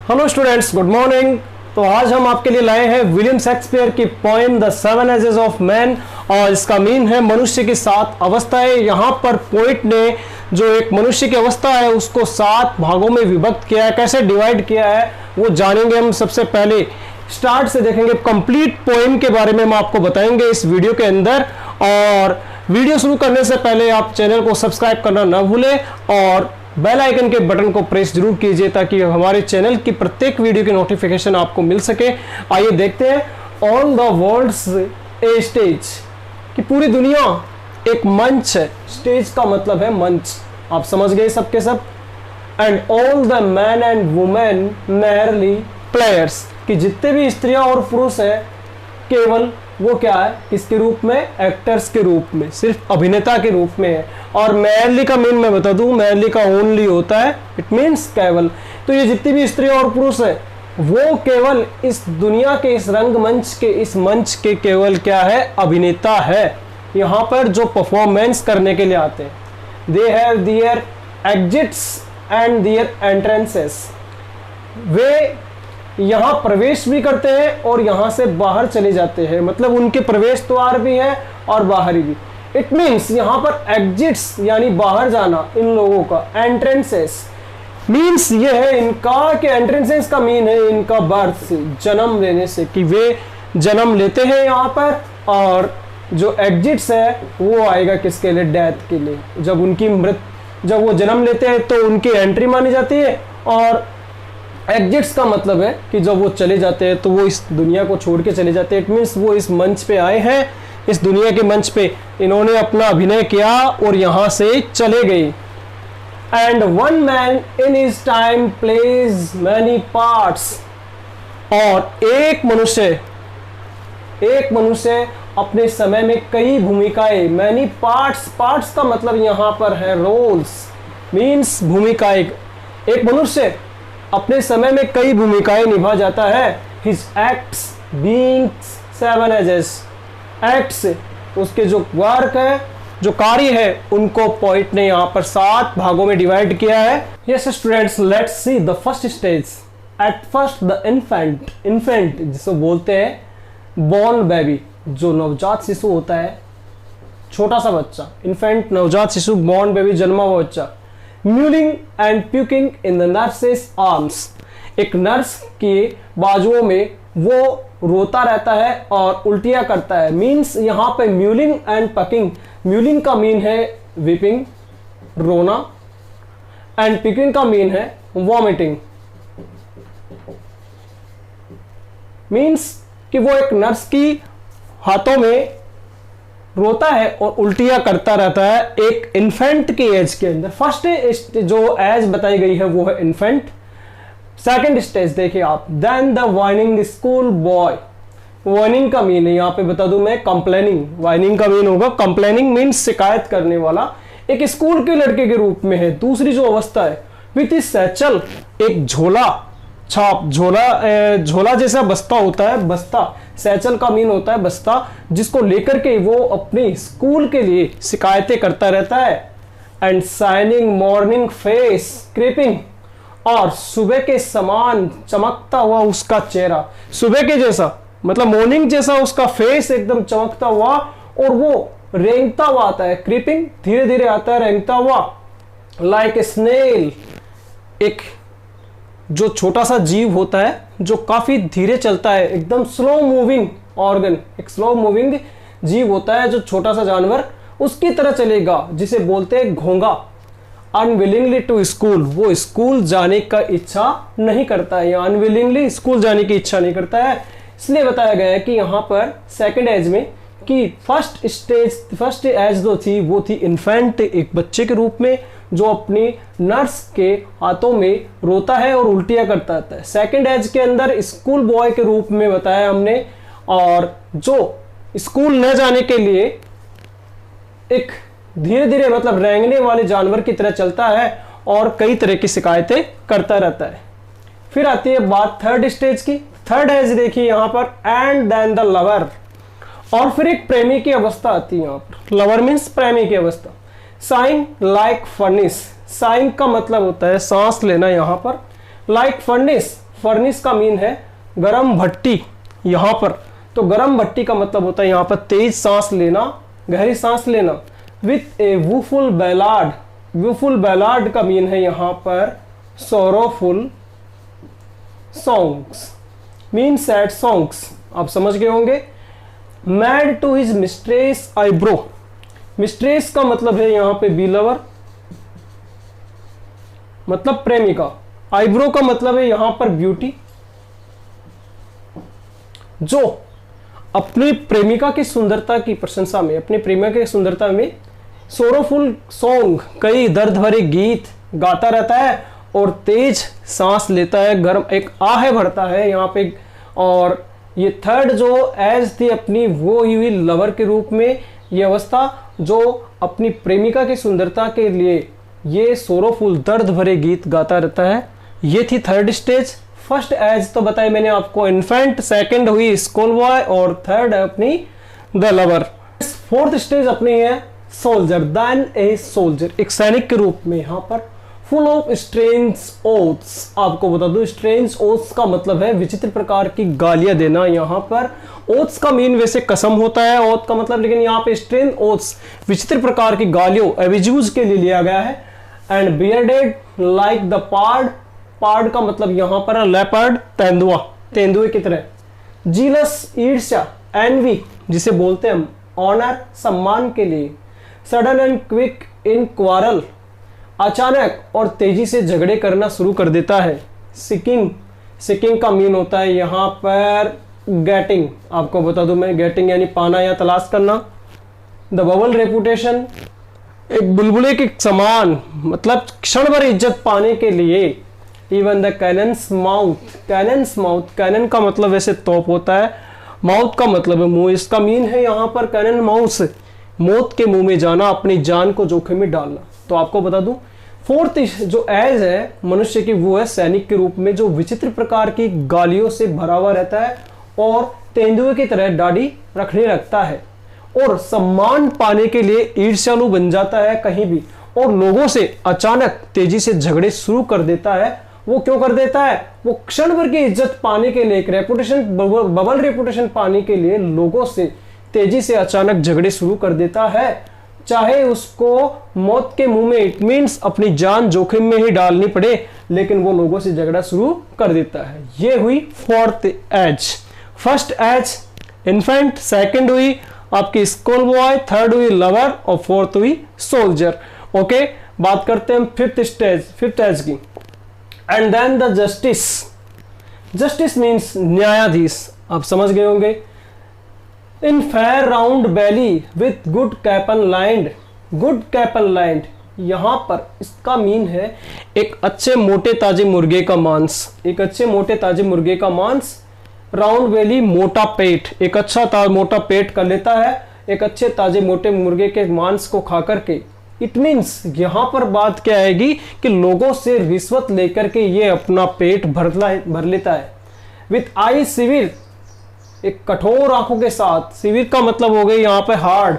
Hello students, good morning. तो आज हम आपके लिए लाए हैं विलियम शेक्सपियर की poem the seven ages of man, और इसका मीन है मनुष्य की 7 अवस्थाएं। यहाँ पर पोइट ने जो एक मनुष्य की अवस्था है उसको 7 भागों में विभक्त किया है। कैसे डिवाइड किया है वो जानेंगे हम। सबसे पहले स्टार्ट से देखेंगे, कंप्लीट पोएम के बारे में हम आपको बताएंगे इस वीडियो के अंदर। और वीडियो शुरू करने से पहले आप चैनल को सब्सक्राइब करना ना भूलें और बेल आइकन के बटन को प्रेस जरूर कीजिए ताकि हमारे चैनल की प्रत्येक वीडियो की नोटिफिकेशन आपको मिल सके। आइए देखते हैं। On the world's a stage, कि पूरी दुनिया एक मंच है। स्टेज का मतलब है मंच, आप समझ गए सबके सब। And all the man and women merely players, कि जितने भी स्त्रियां और पुरुष हैं केवल वो क्या है, किसके रूप में, एक्टर्स के रूप में, सिर्फ अभिनेता के रूप में है। और मेयरली का मीन मैं बता दूं, मेयरली का ओनली होता है, इट मीन्स केवल। तो ये जितनी भी स्त्रियां और पुरुष है वो केवल इस दुनिया के इस रंगमंच के, इस मंच के केवल क्या है, अभिनेता है। यहाँ पर जो परफॉर्मेंस करने के लिए आते हैं, they have their exits and their entrances, वे यहाँ प्रवेश भी करते हैं और यहाँ से बाहर चले जाते हैं। मतलब उनके प्रवेश द्वार भी है और बाहरी भी। इट मीन्स यहाँ पर एग्जिट्स यानी बाहर जाना इन लोगों का, एंट्रेंसेस मीन्स ये है इनका, कि एंट्रेंसेस का मीन है इनका बर्थ से, जन्म लेने से, कि वे जन्म लेते हैं यहाँ पर। और जो एग्जिट्स है वो आएगा किसके लिए, डेथ के लिए। जब उनकी जब वो जन्म लेते हैं तो उनकी एंट्री मानी जाती है। और एग्जिट्स का मतलब है कि जब वो चले जाते हैं तो वो इस दुनिया को छोड़ के चले जाते हैं। इट मीन्स वो इस मंच पे आए हैं, इस दुनिया के मंच पे इन्होंने अपना अभिनय किया और यहाँ से चले गए। And one man in his time plays many parts, और एक मनुष्य अपने समय में कई भूमिकाएं, मैनी पार्ट्स, पार्ट्स का मतलब यहाँ पर है रोल्स, मीन्स भूमिकाएं। एक मनुष्य अपने समय में कई भूमिकाएं निभा जाता है। His acts being 7 ages, acts उसके जो वर्क है, जो कार्य है, उनको पोइट ने यहाँ पर 7 भागों में डिवाइड किया है। Yes students, let's see the first stage. At first the infant, infant जिसको बोलते हैं बॉर्न बेबी, जो नवजात शिशु होता है, छोटा सा बच्चा, इन्फेंट नवजात शिशु, बॉर्न बेबी जन्मा हुआ बच्चा। Mewling and puking in the nurses arms, एक नर्स के बाजुओं में वो रोता रहता है और उल्टियां करता है। मीन्स यहाँ पे म्यूलिंग एंड पकिंग, म्यूलिंग का मीन है वीपिंग, रोना, एंड पिकिंग का मीन है वॉमिटिंग। मीन्स कि वो एक नर्स की हाथों में रोता है और उल्टियां करता रहता है एक इन्फेंट के एज के अंदर। फर्स्ट जो एज बताई गई है वो है इन्फेंट। सेकंड स्टेज देखिए आप, then the whining schoolboy. Whining का मीन है यहाँ पे बता दूं मैं, कंप्लेनिंग। वाइनिंग का मीन होगा कंप्लेनिंग, मीन्स शिकायत करने वाला, एक स्कूल के लड़के के रूप में है। दूसरी जो अवस्था है विथ इज सैचल, एक झोला छाप, झोला जैसा बस्ता होता है, बस्ता, सैचल का मीन होता है बस्ता, जिसको लेकर के वो अपने स्कूल के लिए शिकायतें करता रहता है। And shining morning face creeping, और सुबह के समान चमकता हुआ उसका चेहरा, सुबह के जैसा मतलब मॉर्निंग जैसा उसका फेस एकदम चमकता हुआ, और वो रेंगता हुआ आता है, क्रीपिंग धीरे धीरे आता है, रेंगता हुआ, लाइक ए स्नेल, एक जो छोटा सा जीव होता है जो काफी धीरे चलता है, एकदम स्लो मूविंग ऑर्गन, एक स्लो मूविंग जीव होता है जो छोटा सा जानवर, उसकी तरह चलेगा, जिसे बोलते हैं घोंगा। अनविलिंगली टू स्कूल, वो स्कूल जाने का इच्छा नहीं करता है, या अनविलिंगली स्कूल जाने की इच्छा नहीं करता है। इसलिए बताया गया है कि यहाँ पर सेकेंड एज में, कि फर्स्ट एज जो थी वो थी इन्फेंट, एक बच्चे के रूप में जो अपनी नर्स के हाथों में रोता है और उल्टियां करता रहता है। सेकंड एज के अंदर स्कूल बॉय के रूप में बताया हमने, और जो स्कूल न जाने के लिए एक धीरे धीरे मतलब रेंगने वाले जानवर की तरह चलता है और कई तरह की शिकायतें करता रहता है। फिर आती है बात थर्ड स्टेज की। थर्ड एज देखिए यहाँ पर, एंड देन द लवर, और फिर एक प्रेमी की अवस्था आती है यहाँ पर। लवर मीन्स प्रेमी की अवस्था। साइन लाइक फर्निस, साइन का मतलब होता है सांस लेना यहाँ पर, लाइक फर्निस, फर्निस का मीन है गरम भट्टी यहाँ पर, तो गरम भट्टी का मतलब होता है यहाँ पर तेज सांस लेना, गहरी सांस लेना। With a woeful ballad, woeful ballad का मीन है यहाँ पर sorrowful songs, mean sad songs, आप समझ गए होंगे। Made to his mistress eyebrow, mistress का मतलब है यहाँ पे बिलवर, मतलब प्रेमिका। आईब्रो का मतलब है यहां पर ब्यूटी, जो अपनी प्रेमिका की सुंदरता की प्रशंसा में, अपनी प्रेमिका की सुंदरता में सोरोफुल सॉन्ग, कई दर्द भरे गीत गाता रहता है और तेज सांस लेता है, गर्म एक आह भरता है यहाँ पे। और ये थर्ड जो एज थी अपनी वो हुई लवर के रूप में, ये अवस्था जो अपनी प्रेमिका की सुंदरता के लिए ये सोरोफुल दर्द भरे गीत गाता रहता है, ये थी थर्ड स्टेज। फर्स्ट एज तो बताई मैंने आपको इन्फेंट, सेकंड हुई स्कूल बॉय और थर्ड है अपनी द लवर। फोर्थ स्टेज अपनी है सोल्जर, देन ए सोल्जर, एक सैनिक के रूप में यहाँ पर फुल ऑफ स्ट्रेंज ओथ्स। आपको बता दूं स्ट्रेंज ओथ्स का मतलब है विचित्र प्रकार की गालियां देना। यहाँ पर ओथ्स का मीन वैसे कसम होता है ओथ का मतलब, लेकिन यहाँ पे स्ट्रेंज ओथ्स विचित्र प्रकार की गालियों एविज्यूज के लिए लिया गया है। एंड बियर्डेड लाइक द पार्ड, पार्ड का मतलब यहाँ पर लेपर्ड, तेंदुआ, तेंदुए की तरह। जीलस ईर्ष्या, एनवी जिसे बोलते हैं ऑनर, सम्मान के लिए। Sudden and quick in quarrel, अचानक और तेजी से झगड़े करना शुरू कर देता है। सिकिंग, सिकिंग का मीन होता है यहाँ पर गेटिंग, आपको बता दूं मैं, गेटिंग यानी पाना या तलाश करना। द बबल रेपुटेशन, एक बुलबुले के समान, मतलब क्षण भर इज्जत पाने के लिए। Even the cannon's mouth, cannon's mouth, cannon का मतलब वैसे तोप होता है, माउथ का मतलब है मुंह, इसका मीन है यहाँ पर कैनन माउथ, मौत के मुंह में जाना, अपनी जान को जोखिम में डालना। तो आपको बता दूं फोर्थ जो एज है मनुष्य की वो है सैनिक के रूप में, जो विचित्र प्रकार की गालियों से भरा हुआ रहता है और तेंदुए की तरह दाढ़ी रखने लगता है और सम्मान पाने के लिए ईर्ष्यालु बन जाता है कहीं भी, और लोगों से अचानक तेजी से झगड़े शुरू कर देता है। वो क्यों कर देता है? वो क्षण भर की इज्जत पाने के लिए, एक रेपुटेशन, बबल रेपुटेशन पाने के लिए लोगों से तेजी से अचानक झगड़े शुरू कर देता है, चाहे उसको मौत के मुंह में, इट मीन्स अपनी जान जोखिम में ही डालनी पड़े, लेकिन वो लोगों से झगड़ा शुरू कर देता है। ये हुई fourth age. First age infant, second हुई आपकी स्कूल बॉय, थर्ड हुई लवर और फोर्थ हुई सोल्जर। ओके, बात करते हैं फिफ्थ स्टेज, फिफ्थ एज की। And then the justice, justice means न्यायाधीश, आप समझ गए होंगे। In fair round belly with good capon lined, good capon lined यहां पर इसका मीन है एक अच्छे मोटे ताजे मुर्गे का मांस, एक अच्छे मोटे ताजे मुर्गे का मांस। राउंड बेली मोटा पेट, एक अच्छा मोटा पेट कर लेता है एक अच्छे ताजे मोटे मुर्गे के मांस को खा करके। इट मीन्स यहां पर बात क्या आएगी कि लोगों से रिश्वत लेकर के ये अपना पेट भर लेता है। विथ आई सिविर, एक कठोर आंखों के साथ, सिविर का मतलब हो गई यहाँ पे हार्ड,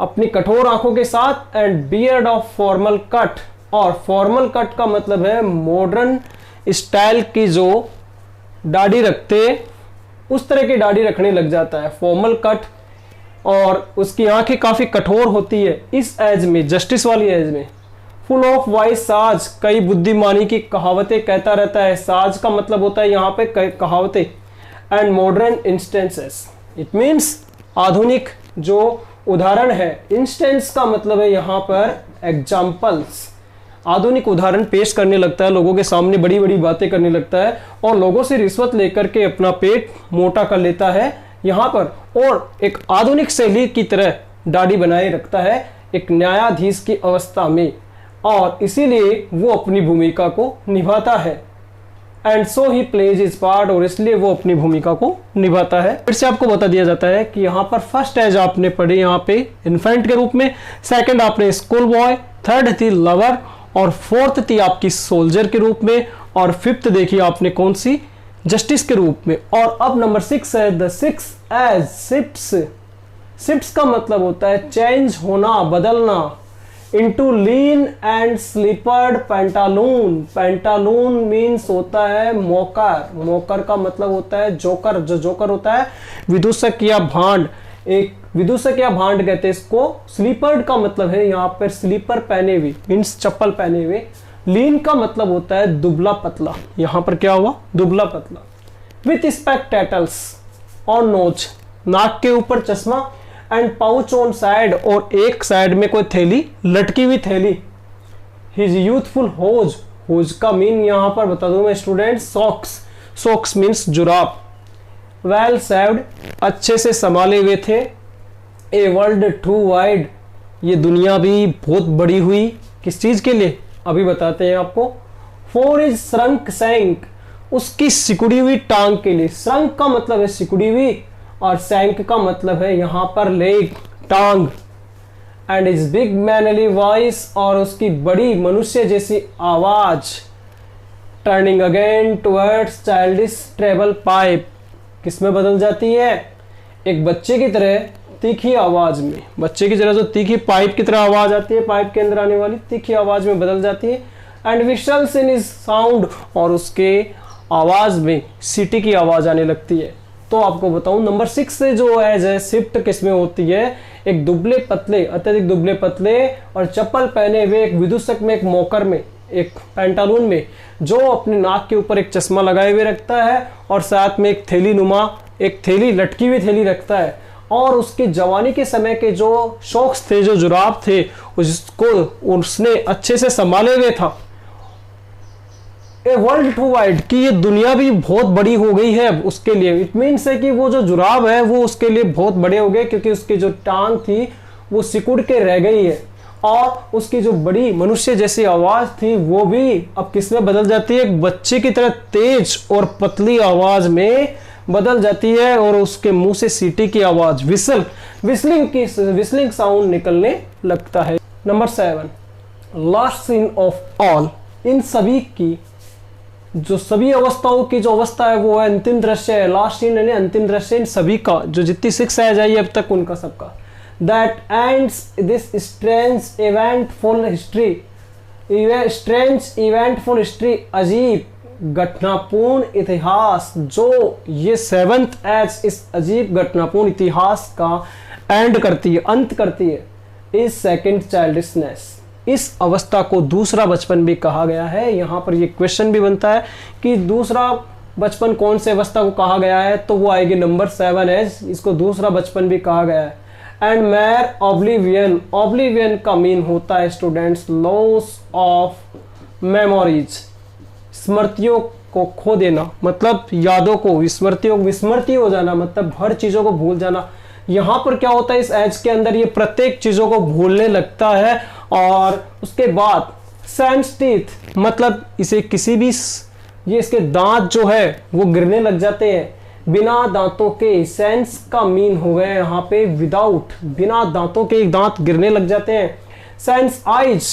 अपनी कठोर आंखों के साथ। And beard of formal cut, और फॉर्मल कट का मतलब है मॉडर्न स्टाइल की जो दाढ़ी रखते उस तरह की दाढ़ी रखने लग जाता है, फॉर्मल कट। और उसकी आंखें काफी कठोर होती है इस एज में, जस्टिस वाली एज में। फुल ऑफ वाइज साज, कई बुद्धिमानी की कहावतें कहता रहता है। साज का मतलब होता है यहाँ पे कहावतें। And modern instances, it means आधुनिक जो उदाहरण है। इंस्टेंस का मतलब है यहाँ पर एग्जाम्पल्स, आधुनिक उदाहरण पेश करने लगता है, लोगों के सामने बड़ी बड़ी बातें करने लगता है और लोगों से रिश्वत लेकर के अपना पेट मोटा कर लेता है यहाँ पर, और एक आधुनिक शैली की तरह दाढ़ी बनाए रखता है एक न्यायाधीश की अवस्था में, और इसीलिए वो अपनी भूमिका को निभाता है। And so he plays is part, और इसलिए वो अपनी भूमिका को निभाता है। फिर से आपको बता दिया जाता है कि यहाँ पर फर्स्ट एज आपने पढ़ी यहाँ पे इन्फेंट के रूप में, सेकंड आपने स्कूल बॉय, थर्ड थी लवर और फोर्थ थी आपकी सोल्जर के रूप में, और फिफ्थ देखिए आपने कौन सी, जस्टिस के रूप में। और अब नंबर 6 है the six age shifts. Shifts का मतलब होता है चेंज होना, बदलना। Into lean and slippered pantaloon. Pantaloon means होता है मोकर। मोकर का मतलब होता है जोकर। जो जोकर होता है विदूषक या भांड, एक विदूषक या भांड कहते हैं इसको। स्लीपर्ड का मतलब है यहाँ पर स्लीपर पहने हुए, मीन्स चप्पल पहने हुए। लीन का मतलब होता है दुबला पतला। यहाँ पर क्या हुआ, दुबला पतला। विथ स्पेक्टेकल्स ऑन नोज, नाक के ऊपर चश्मा, एंड पाउच ऑन साइड, और एक साइड में कोई थैली, लटकी हुई थैली। हिज यूथफुल होज, होज का मीन यहाँ पर बता दूं मैं स्टूडेंट, सॉक्स। सॉक्स मीन्स जुराब। वेल सेव्ड, अच्छे से संभाले हुए थे। ए वर्ल्ड टू वाइड, ये दुनिया भी बहुत बड़ी हुई। किस चीज के लिए, अभी बताते हैं आपको। फॉर इज श्रंक सैंक, उसकी सिकुड़ी हुई टांग के लिए। श्रंक का मतलब है सिकुड़ी हुई, और सैंक का मतलब है यहां पर लेग, टांग। And is big manly voice, और उसकी बड़ी मनुष्य जैसी आवाज। Turning again towards childish treble pipe, किसमें बदल जाती है, एक बच्चे की तरह तीखी आवाज में। बच्चे की तरह जो तीखी पाइप की तरह आवाज आती है, पाइप के अंदर आने वाली तीखी आवाज में बदल जाती है। एंड विशल्स इन इज साउंड, और उसके आवाज में सीटी की आवाज आने लगती है। तो आपको बताऊं नंबर 6 से जो एज है शिफ्ट किसमें होती है, एक दुबले पतले, अत्यधिक दुबले पतले और चप्पल पहने हुए एक विदूषक में, एक मोकर में, एक पैंटालून में, जो अपने नाक के ऊपर एक चश्मा लगाए हुए रखता है और साथ में एक थैली नुमा, एक थैली, लटकी हुई थैली रखता है। और उसकी जवानी के समय के जो शौक्स थे, जो जुराब थे, उसको उसने अच्छे से संभाले हुए था। ए वर्ल्ड टू वाइड, कि ये दुनिया भी बहुत बड़ी हो गई है उसके लिए। इट मीन्स है कि वो जो जुराब है वो उसके लिए बहुत बड़े हो गए, क्योंकि उसकी जो टांग थी वो सिकुड़ के रह गई है। और उसकी जो बड़ी मनुष्य जैसी आवाज थी वो भी अब किसमें बदल जाती है, एक बच्चे की तरह तेज और पतली आवाज में बदल जाती है। और उसके मुंह से सीटी की आवाज, विस्लिंग साउंड निकलने लगता है। Number 7, last scene of all, इन सभी की, जो सभी अवस्थाओं की जो अवस्था है वो है अंतिम दृश्य है। लास्ट सीन यानी अंतिम दृश्य इन सभी का, जो जितनी 6 आ जाइए अब तक उनका सबका। That ends this strange eventful history, strange eventful history, अजीब घटनापूर्ण इतिहास, जो ये 7th एज इस अजीब घटनापूर्ण इतिहास का एंड करती है, अंत करती है। इज सेकेंड चाइल्डिशनेस, इस अवस्था को दूसरा बचपन भी कहा गया है। यहाँ पर ये क्वेश्चन भी बनता है कि दूसरा बचपन कौन से अवस्था को कहा गया है, तो वो आएगी नंबर 7 एज, इसको दूसरा बचपन भी कहा गया है। एंड मैर ऑब्लिवियन, ऑब्लिवियन का मीन होता है स्टूडेंट्स लॉस ऑफ मेमोरीज, स्मृतियों को खो देना, मतलब यादों को, विस्मृति हो जाना, मतलब हर चीजों को भूल जाना। यहाँ पर क्या होता है, इस एज के अंदर ये प्रत्येक चीजों को भूलने लगता है। और उसके बाद सेंस टीथ, मतलब इसे किसी भी, ये इसके दांत जो है वो गिरने लग जाते हैं बिना दांतों के। सेंस का मीन हो गया यहाँ पे विदाउट, बिना दांतों के दांत गिरने लग जाते हैं। सेंस आइज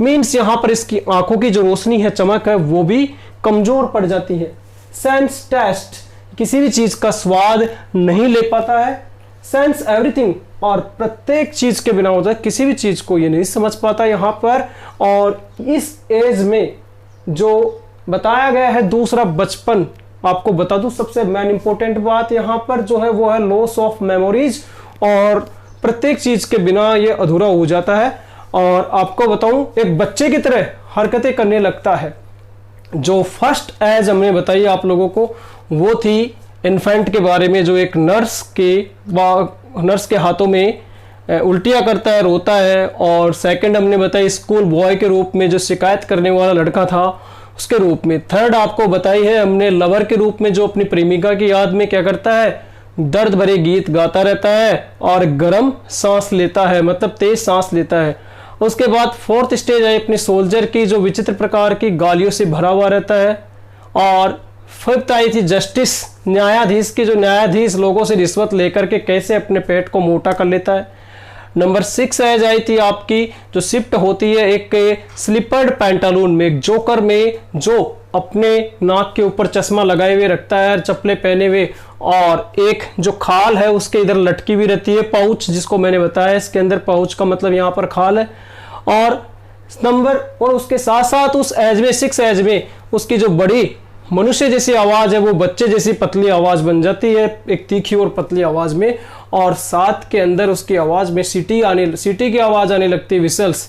मीन्स यहाँ पर इसकी आंखों की जो रोशनी है, चमक है, वो भी कमजोर पड़ जाती है। सेंस टेस्ट, किसी भी चीज का स्वाद नहीं ले पाता है। सेंस एवरीथिंग, और प्रत्येक चीज के बिना होता है, किसी भी चीज को ये नहीं समझ पाता यहाँ पर। और इस एज में जो बताया गया है दूसरा बचपन, आपको बता दूं सबसे मेन इंपॉर्टेंट बात यहाँ पर जो है वो है लॉस ऑफ मेमोरीज, और प्रत्येक चीज के बिना ये अधूरा हो जाता है। और आपको बताऊं एक बच्चे की तरह हरकतें करने लगता है। जो फर्स्ट एज हमने बताई आप लोगों को वो थी इन्फेंट के बारे में, जो एक नर्स के हाथों में उल्टियाँ करता है, रोता है। और सेकंड हमने बताई स्कूल बॉय के रूप में, जो शिकायत करने वाला लड़का था उसके रूप में। थर्ड आपको बताई है हमने लवर के रूप में, जो अपनी प्रेमिका की याद में क्या करता है, दर्द भरे गीत गाता रहता है और गर्म सांस लेता है, मतलब तेज सांस लेता है। उसके बाद फोर्थ स्टेज आई अपने सोल्जर की, जो विचित्र प्रकार की गालियों से भरा हुआ रहता है। और फिफ्थ आई थी जस्टिस, न्यायाधीश की, जो न्यायाधीश लोगों से रिश्वत लेकर के कैसे अपने पेट को मोटा कर लेता है। नंबर 6 एज आई थी आपकी, जो शिफ्ट होती है एक स्लीपर्ड पैंटालून में, एक जोकर में, जो अपने नाक के ऊपर चश्मा लगाए हुए रखता है, चप्पलें पहने हुए, और एक जो खाल है उसके इधर लटकी हुई रहती है, पाउच जिसको मैंने बताया, इसके अंदर पाउच का मतलब यहाँ पर खाल है। और नंबर, और उसके साथ साथ उस एज में 6 एज में उसकी जो बड़ी मनुष्य जैसी आवाज है वो बच्चे जैसी पतली आवाज बन जाती है, एक तीखी और पतली आवाज में। और 7 के अंदर उसकी आवाज में सीटी की आवाज आने लगती है, विसल्स।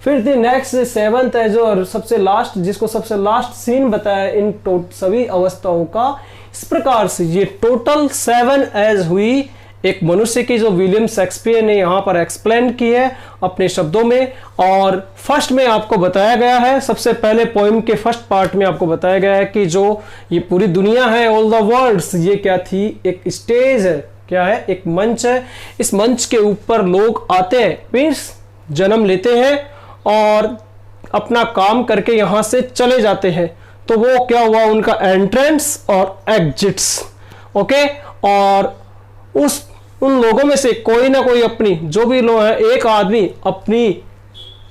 फिर द नेक्स्ट 7th एज और सबसे लास्ट, जिसको सबसे लास्ट सीन बताया इन सभी अवस्थाओं का। इस प्रकार से ये टोटल 7 एज हुई एक मनुष्य की, जो विलियम शेक्सपियर ने यहाँ पर एक्सप्लेन की है अपने शब्दों में। और फर्स्ट में आपको बताया गया है, सबसे पहले पोएम के फर्स्ट पार्ट में आपको बताया गया है कि जो ये पूरी दुनिया है, ऑल द वर्ल्ड्स, ये क्या थी, एक स्टेज है, क्या है, एक मंच है। इस मंच के ऊपर लोग आते हैं, मीन्स जन्म लेते हैं और अपना काम करके यहाँ से चले जाते हैं। तो वो क्या हुआ, उनका एंट्रेंस और एग्जिट्स। ओके, और उन लोगों में से कोई ना कोई अपनी, जो भी लोग हैं, एक आदमी अपनी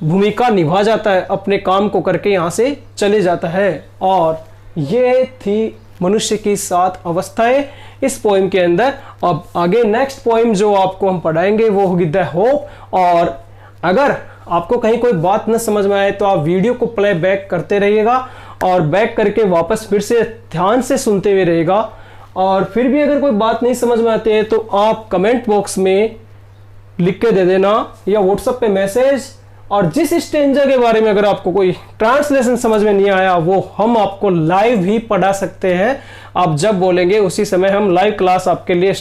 भूमिका निभा जाता है, अपने काम को करके यहाँ से चले जाता है। और ये थी मनुष्य की 7 अवस्थाएं इस पोएम के अंदर। अब आगे नेक्स्ट पोएम जो आपको हम पढ़ाएंगे वो होगी द होप। और अगर आपको कहीं कोई बात न समझ में आए तो आप वीडियो को प्ले बैक करते रहिएगा और बैक करके वापस फिर से ध्यान से सुनते हुए रहेगा। और फिर भी अगर कोई बात नहीं समझ में आती है तो आप कमेंट बॉक्स में लिख के दे देना या व्हाट्सएप पे मैसेज। और जिस स्टेंजा के बारे में अगर आपको कोई ट्रांसलेशन समझ में नहीं आया वो हम आपको लाइव ही पढ़ा सकते हैं। आप जब बोलेंगे उसी समय हम लाइव क्लास आपके लिए